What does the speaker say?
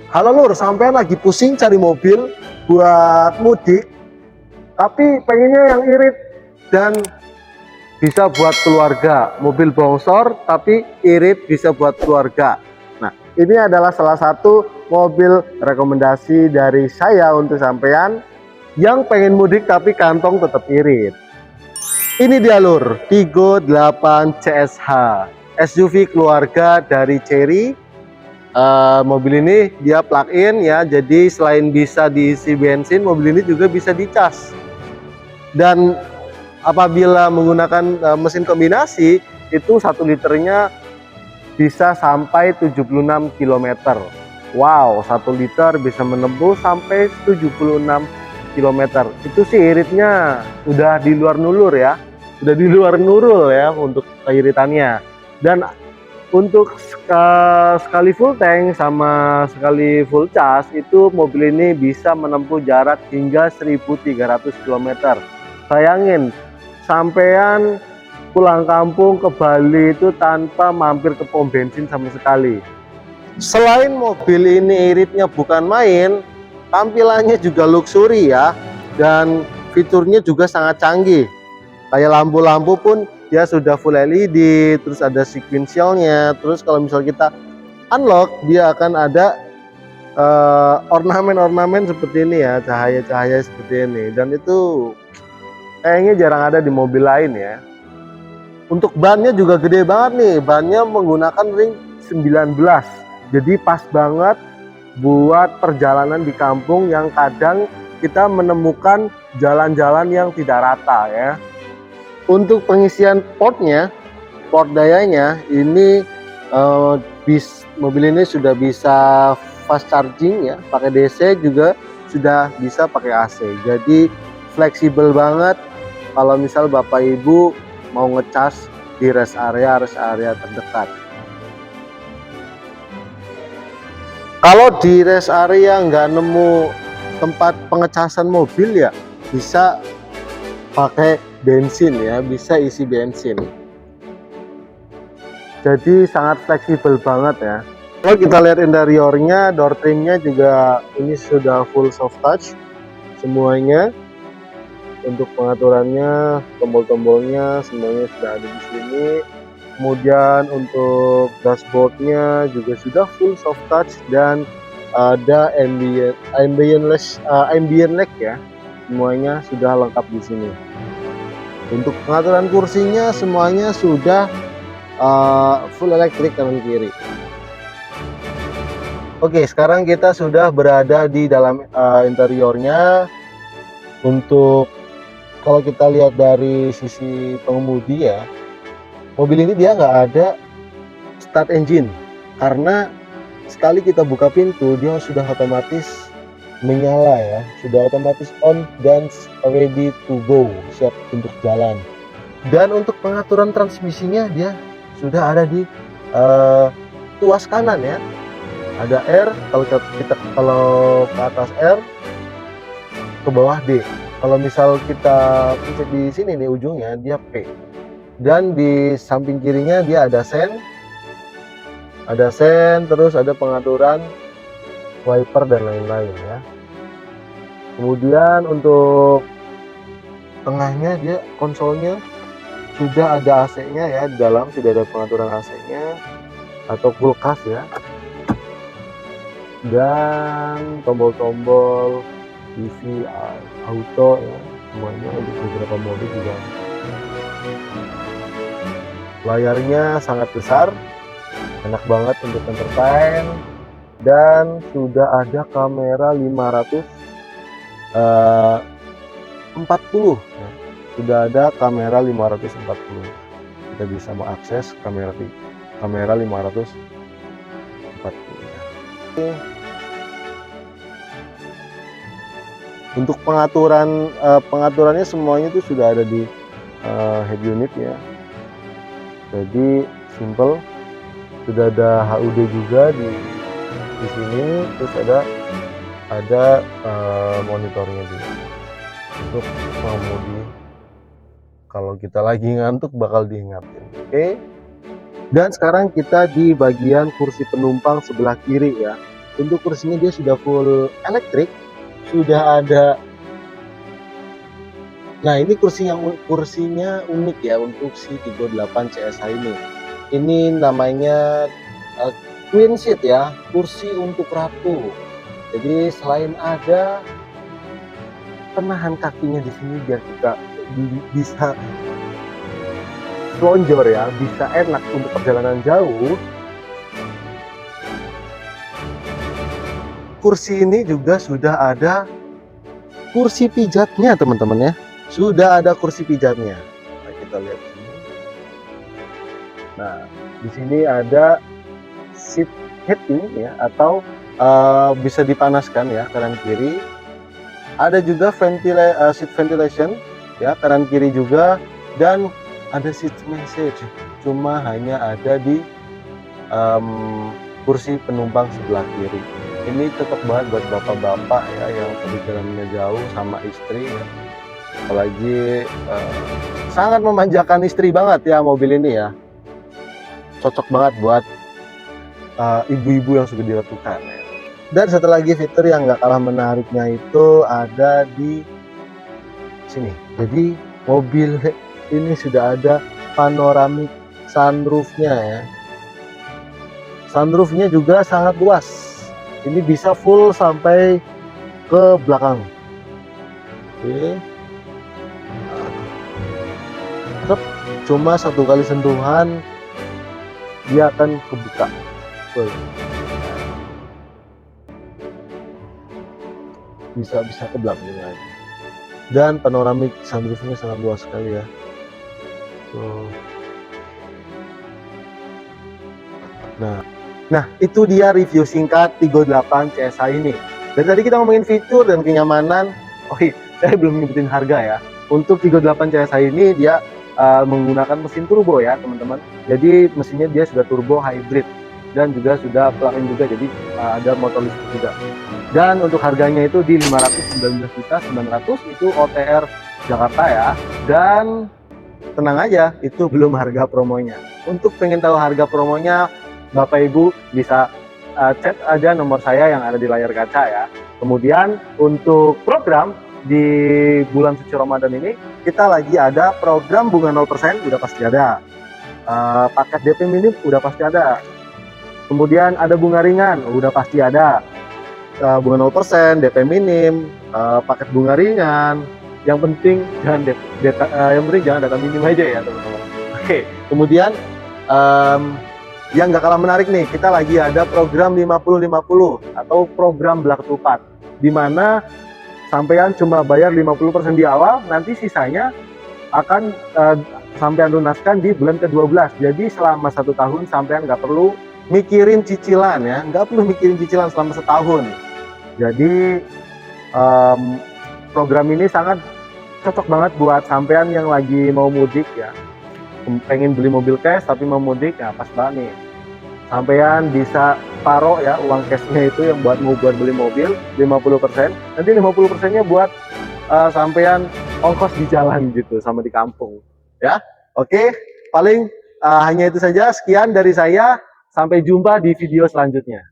Halo Lur, sampean lagi pusing cari mobil buat mudik, tapi pengennya yang irit dan bisa buat keluarga. Mobil bongsor tapi irit bisa buat keluarga. Nah, ini adalah salah satu mobil rekomendasi dari saya untuk sampean yang pengen mudik tapi kantong tetap irit. Ini dia Lur, Tigo 8 CSH, SUV keluarga dari Chery. Mobil ini dia plug-in ya, jadi selain bisa diisi bensin, mobil ini juga bisa dicas. Dan apabila menggunakan mesin kombinasi, itu 1 liternya bisa sampai 76 km. Wow, 1 liter bisa menembus sampai 76 km. Itu sih iritnya udah di luar nulur ya, udah di luar nurul ya untuk keiritannya. Dan untuk sekali full tank sama sekali full cas itu mobil ini bisa menempuh jarak hingga 1.300 km. Sayangin, sampean pulang kampung ke Bali itu tanpa mampir ke pom bensin sama sekali. Selain mobil ini iritnya bukan main, tampilannya juga luxury ya, dan fiturnya juga sangat canggih. Kayak lampu-lampu pun dia sudah full LED, terus ada sequentialnya. Terus kalau misal kita unlock, dia akan ada ornamen-ornamen seperti ini ya, cahaya-cahaya seperti ini. Dan itu kayaknya jarang ada di mobil lain ya. Untuk bannya juga gede banget nih, bannya menggunakan ring 19. Jadi pas banget buat perjalanan di kampung yang kadang kita menemukan jalan-jalan yang tidak rata ya. Untuk pengisian portnya, port dayanya ini mobil ini sudah bisa fast charging ya, pakai DC, juga sudah bisa pakai AC. Jadi fleksibel banget kalau misal Bapak Ibu mau ngecas di rest area terdekat. Kalau di rest area nggak nemu tempat pengecasan mobil ya bisa pakai bensin ya, bisa isi bensin. Jadi sangat fleksibel banget ya. Kalau kita lihat interiornya, door trimnya juga ini sudah full soft touch semuanya. Untuk pengaturannya, tombol-tombolnya semuanya sudah ada di sini. Kemudian untuk dashboardnya juga sudah full soft touch dan ada ambient light ya. Semuanya sudah lengkap di sini. Untuk pengaturan kursinya semuanya sudah full elektrik kanan kiri. Oke, sekarang kita sudah berada di dalam interiornya. Untuk kalau kita lihat dari sisi pengemudi ya, mobil ini dia nggak ada start engine, karena sekali kita buka pintu dia sudah otomatis menyala ya, sudah otomatis on dan ready to go, siap untuk jalan. Dan untuk pengaturan transmisinya dia sudah ada di tuas kanan ya, ada R, kalau ke atas R, ke bawah D. Kalau misal kita pencet di sini nih ujungnya dia P. Dan di samping kirinya dia ada sen, terus ada pengaturan wiper dan lain-lain ya. Kemudian untuk tengahnya dia konsolnya sudah ada AC-nya ya, di dalam sudah ada pengaturan AC-nya atau kulkas ya. Dan tombol-tombol TV auto ya, semuanya untuk beberapa mode juga. Layarnya sangat besar, enak banget untuk entertain, dan sudah ada kamera 540 ya. Sudah ada kamera 540. Kita bisa mengakses kamera 540 ya. Untuk pengaturannya semuanya itu sudah ada di head unit ya. Jadi simple. Sudah ada HUD juga di sini, terus ada monitornya juga untuk pengemudi. Kalau kita lagi ngantuk bakal diingatin. Oke. Dan sekarang kita di bagian kursi penumpang sebelah kiri ya. Untuk kursinya dia sudah full elektrik, sudah ada. Nah, ini kursinya unik ya untuk si Tigo 8 CSI ini. Ini namanya queen seat ya, kursi untuk ratu. Jadi selain ada penahan kakinya di sini biar kita bisa lonjor ya, bisa enak untuk perjalanan jauh. Kursi ini juga sudah ada kursi pijatnya teman-teman ya, sudah ada kursi pijatnya. Nah, kita lihat sini. Nah, di sini ada seat heating ya, atau bisa dipanaskan ya kanan kiri. Ada juga seat ventilation ya kanan kiri juga, dan ada seat message, cuma hanya ada di kursi penumpang sebelah kiri. Ini cocok banget buat bapak-bapak ya yang perjalanannya jauh sama istri ya. Apalagi sangat memanjakan istri banget ya mobil ini ya. Cocok banget buat ibu-ibu yang sudah dilakukan ya. Dan satu lagi fitur yang gak kalah menariknya itu ada di sini. Jadi mobil ini sudah ada panoramic sunroofnya ya. Sunroofnya juga sangat luas. Ini bisa full sampai ke belakang. Oke. Cuma satu kali sentuhan dia akan kebuka. Bisa ke belakang lagi. Dan panoramic sunroofnya sangat luas sekali ya. Nah, itu dia review singkat Tigo 8 CSI ini. Dari tadi kita ngomongin fitur dan kenyamanan. Oh iya, saya belum nyebutin harga ya. Untuk Tigo 8 CSI ini dia menggunakan mesin turbo ya teman-teman. Jadi mesinnya dia sudah turbo hybrid dan juga sudah plug-in juga, jadi ada motor listrik juga. Dan untuk harganya itu di 519.900 itu OTR Jakarta ya. Dan tenang aja, itu belum harga promonya. Untuk pengen tahu harga promonya, Bapak Ibu bisa chat aja nomor saya yang ada di layar kaca ya. Kemudian untuk program di bulan suci Ramadan ini, kita lagi ada program bunga 0%, udah pasti ada. Paket DP minim udah pasti ada. Kemudian ada bunga ringan, udah pasti ada. Bunga 0%, DP minim, paket bunga ringan. Yang penting jangan data minim aja ya teman-teman. Oke, kemudian yang gak kalah menarik nih, kita lagi ada program 50-50 atau program Black to Part, di mana sampean cuma bayar 50% di awal, nanti sisanya akan sampean lunaskan di bulan ke-12. Jadi selama 1 tahun sampean nggak perlu mikirin cicilan ya, nggak perlu mikirin cicilan selama setahun. Jadi program ini sangat cocok banget buat sampean yang lagi mau mudik ya, pengen beli mobil cash tapi mau mudik ya, pas banget nih. Sampean bisa taruh ya uang cashnya itu yang buat beli mobil 50%, nanti 50%-nya buat sampean ongkos di jalan gitu sama di kampung ya. Oke, paling hanya itu saja, sekian dari saya, sampai jumpa di video selanjutnya.